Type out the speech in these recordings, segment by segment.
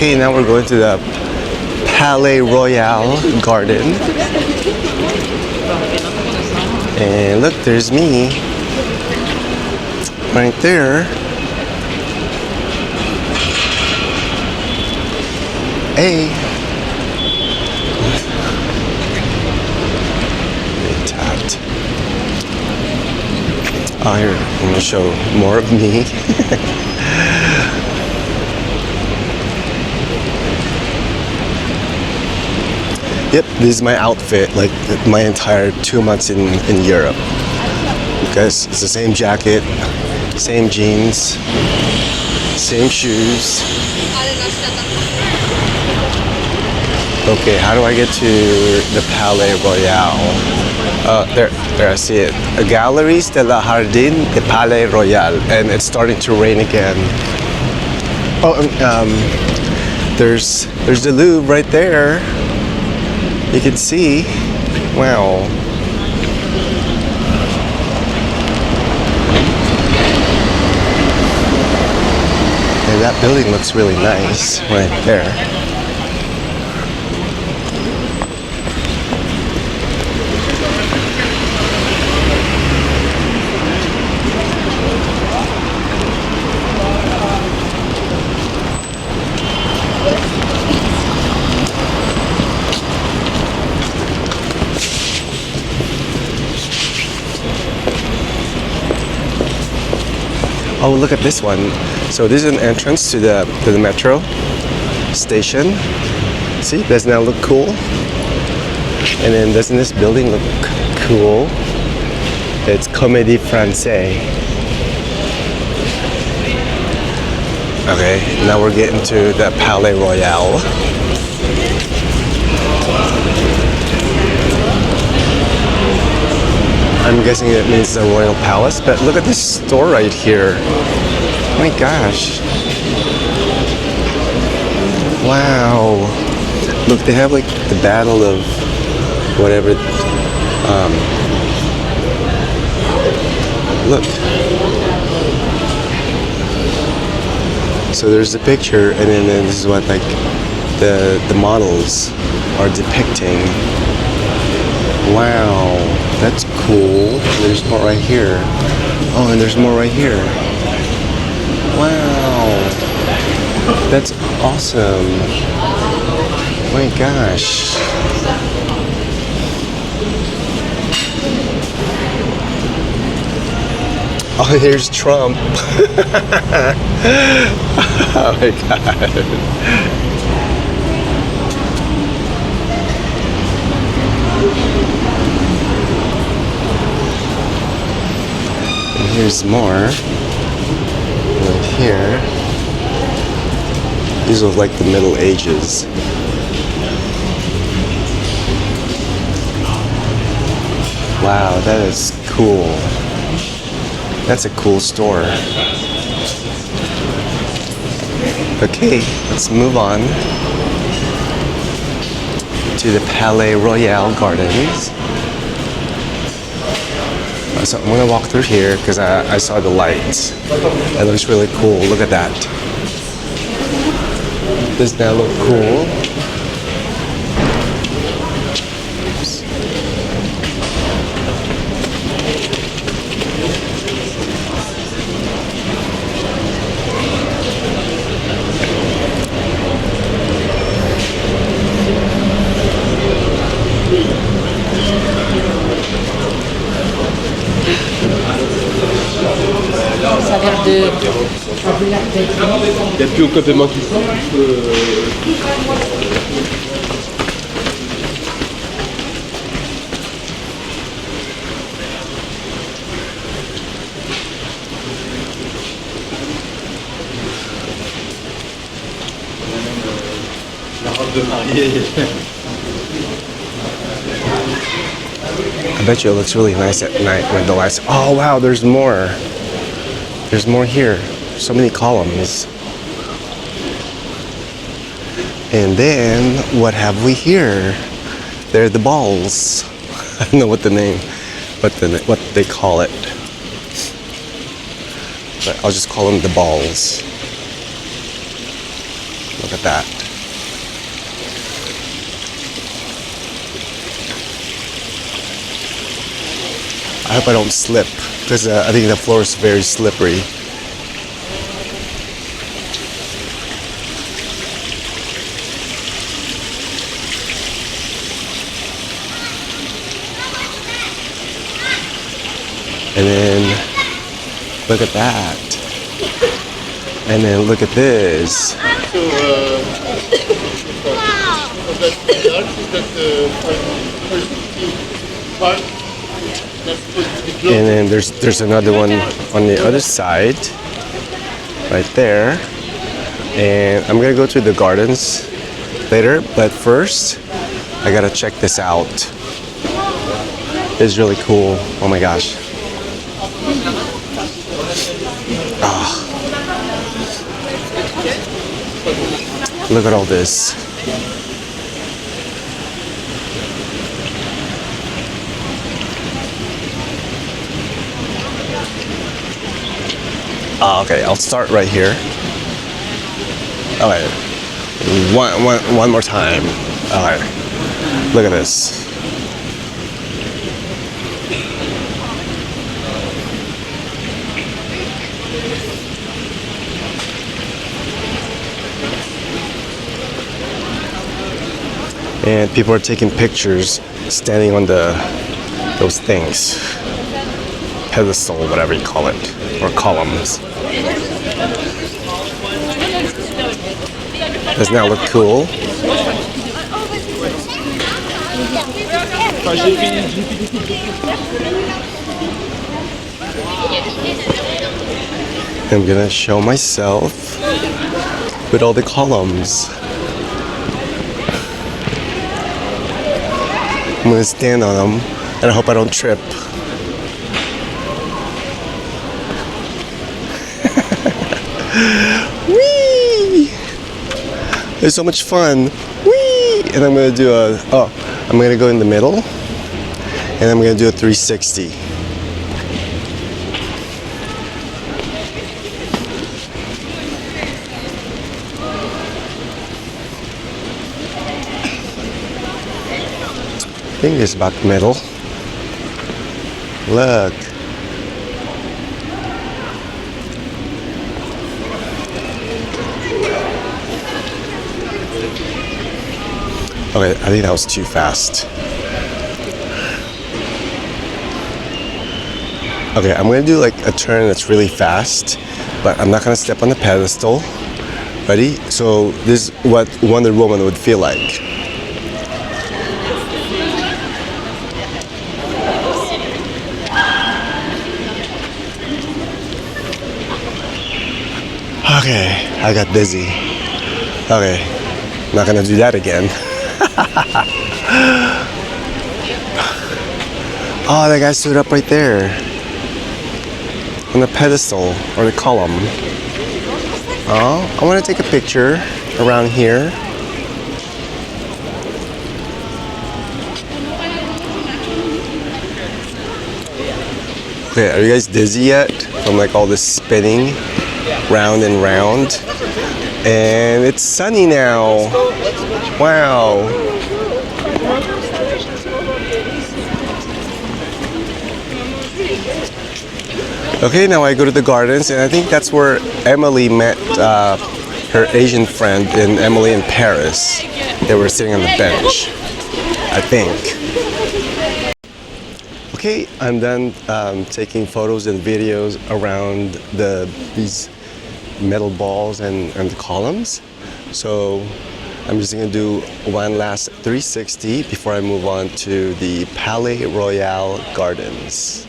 Okay, now we're going to the Palais Royal garden. And look, there's me. Right there. Hey. Tapped. Oh, here, I'm going to show more of me. Yep, this is my outfit, like my entire 2 months in Europe. Because it's the same jacket, same jeans, same shoes. Okay, how do I get to the Palais Royal? There I see it. Galeries de la Jardin du Palais Royal, and it's starting to rain again. Oh, there's the Louvre right there. You can see. Wow. And that building looks really nice right there. Oh, look at this one. So this is an entrance to the metro station. See, doesn't that look cool? And then doesn't this building look cool? It's Comédie Française. Okay, now we're getting to the Palais Royal. I'm guessing it means the Royal Palace, but look at this store right here. Oh my gosh. Wow. Look, they have like the battle of whatever. Look. So there's a picture, and then this is what like the models are depicting. Wow, that's cool. There's more right here. Oh, and there's more right here. Wow, that's awesome. My gosh. Oh, here's Trump. Oh my God. Here's more right here. These are like the Middle Ages. Wow, that is cool. That's a cool store. Okay, let's move on to the Palais Royal Gardens. So I'm gonna walk through here because I saw the lights. It looks really cool. Look at that. Does that look cool? Il n'y a plus aucun paiement qui sort. La robe de mariée. I bet you it looks really nice at night when the lights. Oh wow, there's more. There's more here. So many columns. And then what have we here? They're the balls. I don't know what what they call it. But I'll just call them the balls. Look at that. I hope I don't slip because I think the floor is very slippery. And then look at that. And then look at this. And then there's another one on the other side, right there. And I'm gonna go to the gardens later, but first I gotta check this out. It's really cool. Oh my gosh. Look at all this. Okay, I'll start right here. Okay, one more time. Okay, look at this. And people are taking pictures standing on those things, pedestal, whatever you call it, or columns. Doesn't that look cool? I'm gonna show myself with all the columns. I'm gonna stand on them and I hope I don't trip. Whee! It's so much fun. Whee! And I'm gonna do I'm gonna go in the middle and I'm gonna do a 360. I think it's about the middle. Look. Okay, I think that was too fast. Okay, I'm gonna do like a turn that's really fast, but I'm not gonna step on the pedestal. Ready? So this is what Wonder Woman would feel like. Okay, I got dizzy. Okay, not gonna do that again. Oh, that guy stood up right there on the pedestal or the column. Oh, I want to take a picture around here. Okay, are you guys dizzy yet from like all this spinning round and round? And it's sunny now. Wow. Okay, now I go to the gardens, and I think that's where Emily met her Asian friend in Emily in Paris. They were sitting on the bench, I think. Okay, I'm done taking photos and videos around these metal balls and the columns. So I'm just gonna do one last 360 before I move on to the Palais Royal Gardens.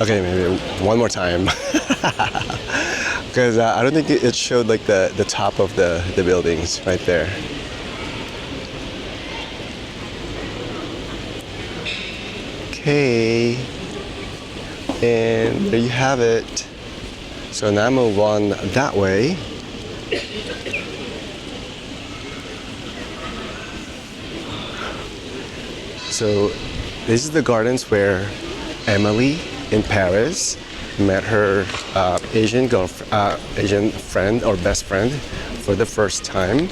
Okay, maybe one more time. Because I don't think it showed like the top of the buildings right there. Okay, and there you have it. So now move on that way. So this is the gardens where Emily in Paris met her Asian friend or best friend for the first time.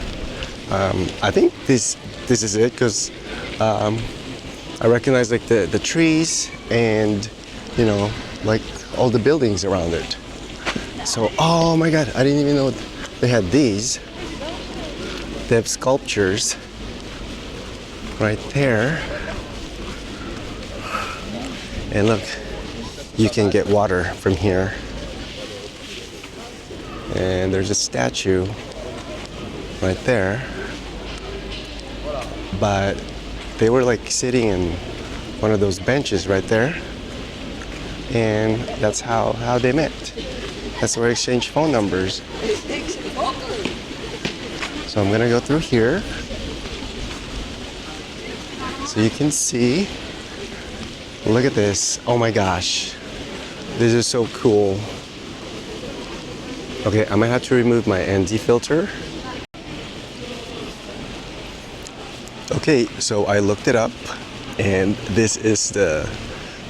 I think this is it because I recognize like the trees and like all the buildings around it. So oh my god, I didn't even know they had these. They have sculptures right there. And look, you can get water from here. And there's a statue right there. But they were like sitting in one of those benches right there. And that's how they met. That's where they exchanged phone numbers. So I'm gonna go through here. So you can see. Look at this. Oh my gosh. This is so cool. Okay, I might have to remove my ND filter. Okay, so I looked it up and this is the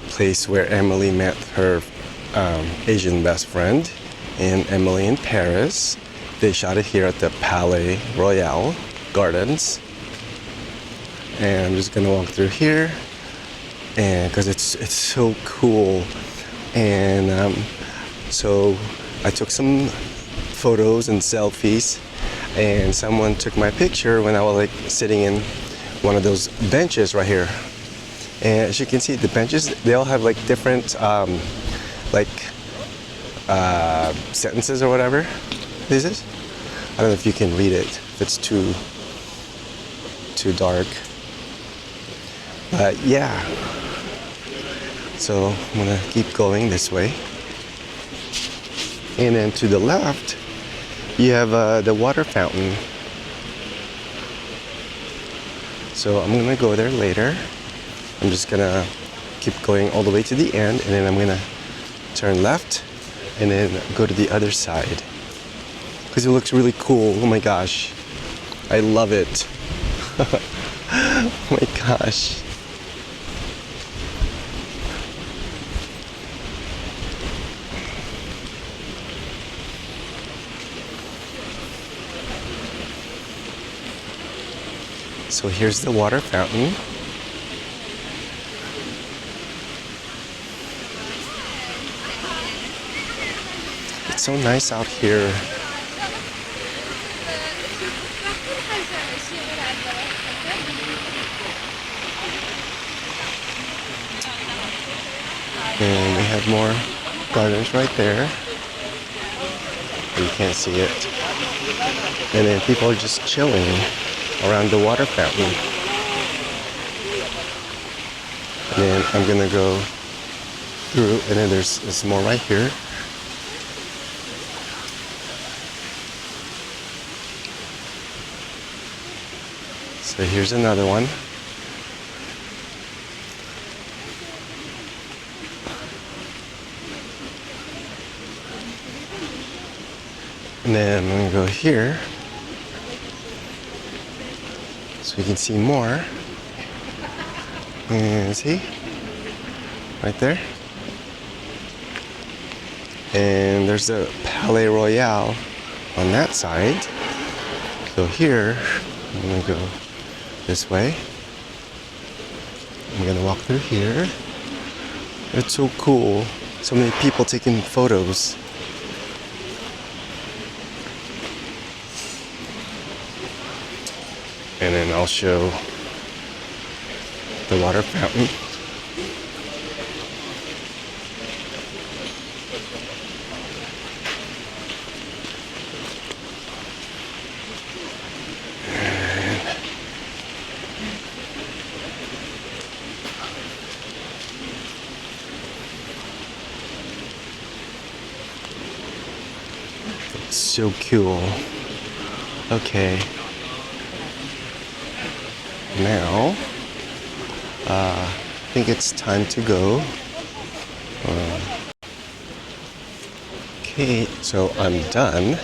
place where Emily met her Asian best friend, and Emily in Paris. They shot it here at the Palais Royal Gardens. And I'm just gonna walk through here. And because it's so cool, and so I took some photos and selfies, and someone took my picture when I was like sitting in one of those benches right here. And as you can see, the benches, they all have like different sentences or whatever this is. I don't know if you can read it, if it's too dark, but yeah. So I'm gonna keep going this way. And then to the left, you have the water fountain. So I'm gonna go there later. I'm just gonna keep going all the way to the end, and then I'm gonna turn left and then go to the other side. Because it looks really cool. Oh my gosh. I love it. Oh my gosh. So here's the water fountain. It's so nice out here. And we have more gardens right there. You can't see it. And then people are just chilling around the water fountain. And then I'm gonna go through, and then there's more right here. So here's another one. And then I'm gonna go here so you can see more. And see? Right there. And there's the Palais Royal on that side. So here, I'm gonna go this way. I'm gonna walk through here. It's so cool. So many people taking photos. And then I'll show the water fountain. It's so cool. Okay. Now, I think it's time to go. Okay, so I'm done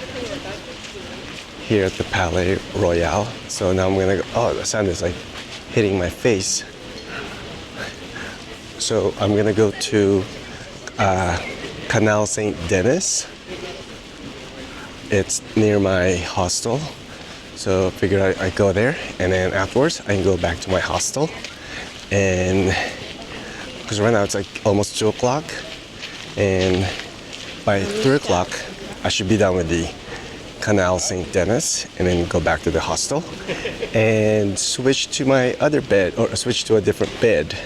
here at the Palais Royal. So now I'm gonna go. Oh, the sun is like hitting my face. So I'm gonna go to Canal Saint Denis. It's near my hostel. So I figured I go there, and then afterwards I can go back to my hostel. And because right now it's like almost 2 o'clock, and by 3 o'clock I should be done with the Canal Saint Denis, and then go back to the hostel and switch to my other bed, or switch to a different bed.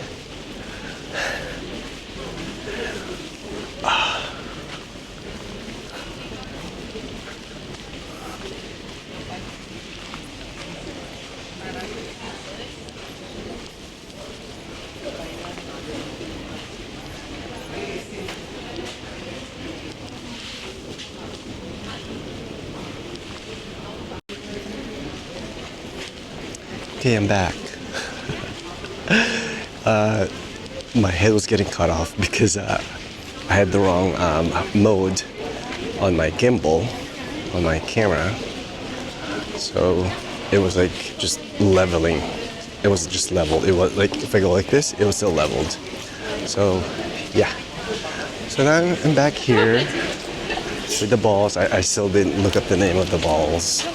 Okay, I'm back. My head was getting cut off because I had the wrong mode on my gimbal, on my camera. So it was like just leveling. It was just leveled. It was like, if I go like this, it was still leveled. So yeah. So now I'm back here with the balls. I still didn't look up the name of the balls.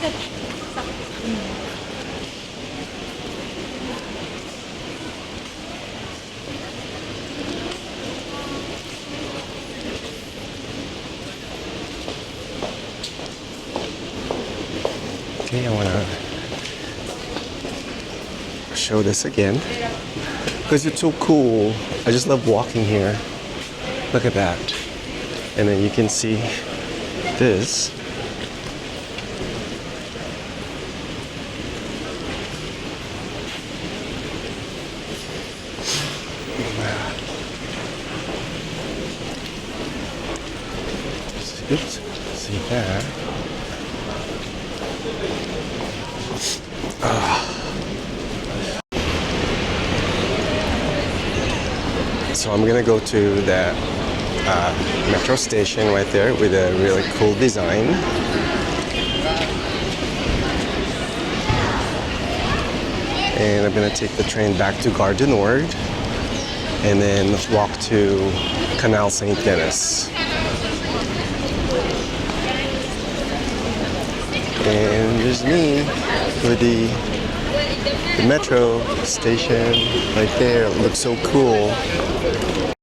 Okay, I want to show this again because it's so cool. I just love walking here. Look at that. And then you can see this. Oops, see that. So I'm gonna go to the metro station right there with a really cool design. And I'm gonna take the train back to Gare du Nord and then walk to Canal Saint Denis. And there's me with the metro station right there. It looks so cool.